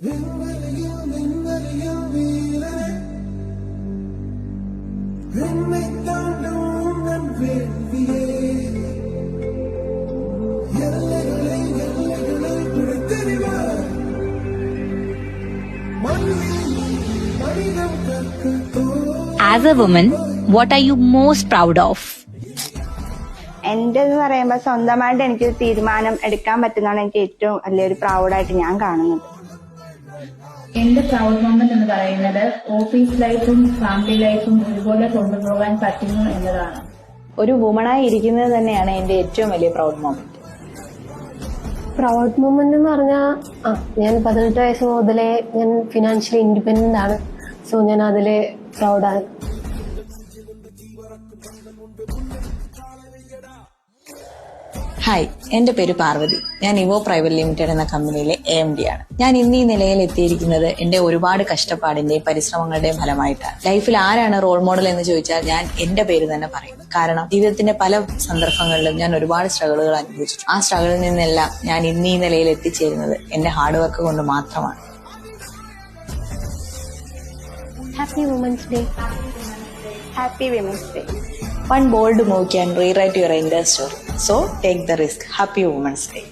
As a woman, what are you most proud of? എൻ്റെ എന്ന് പറയുമ്പോൾ സ്വന്തമായിട്ട് എനിക്ക് തീരുമാനം എടുക്കാൻ പറ്റുന്നതാണ് എനിക്ക് ഏറ്റവും വലിയൊരു പ്രൗഡായിട്ട് ഞാൻ കാണുന്നത്. എന്റെ പ്രൗഡ് മൊമെന്റ് എന്ന് പറയുന്നത് ഓഫീസ് ലൈഫും ഫാമിലി ലൈഫും ഒരുപോലെ കൊണ്ടുപോകാൻ പറ്റുന്നു എന്നതാണ്. ഒരു വുമണായി ഇരിക്കുന്നത് തന്നെയാണ് എന്റെ ഏറ്റവും വലിയ പ്രൗഡ് മൊമെന്റ്. പ്രൗഡ് മൊമെന്റ് എന്ന് പറഞ്ഞാൽ ഞാൻ 18 വയസ്സ് മുതലേ ഞാൻ ഫിനാൻഷ്യലി ഇൻഡിപെൻഡന്റ് ആണ്. സോ ഞാൻ അതില് പ്രൗഡാണ്. ഹായ്, എന്റെ പേര് പാർവതി. ഞാൻ ഇവോ പ്രൈവറ്റ് ലിമിറ്റഡ് എന്ന കമ്പനിയിലെ AMD ആണ്. ഞാൻ ഇന്ന് ഈ നിലയിൽ എത്തിയിരിക്കുന്നത് എന്റെ ഒരുപാട് കഷ്ടപ്പാടിന്റെയും പരിശ്രമങ്ങളുടെയും ഫലമായിട്ടാണ്. ലൈഫിൽ ആരാണ് റോൾ മോഡൽ എന്ന് ചോദിച്ചാൽ ഞാൻ എന്റെ പേര് തന്നെ പറയും. കാരണം ജീവിതത്തിന്റെ പല സന്ദർഭങ്ങളിലും ഞാൻ ഒരുപാട് സ്ട്രഗിളുകൾ അനുഭവിച്ചു. ആ സ്ട്രഗിളിൽ നിന്നെല്ലാം ഞാൻ ഇന്ന് ഈ നിലയിൽ എത്തിച്ചേരുന്നത് എന്റെ ഹാർഡ് വർക്ക് കൊണ്ട് മാത്രമാണ്. Happy women's day. Happy women's day. One bold move can rewrite your entire story. So take the risk. Happy Women's Day.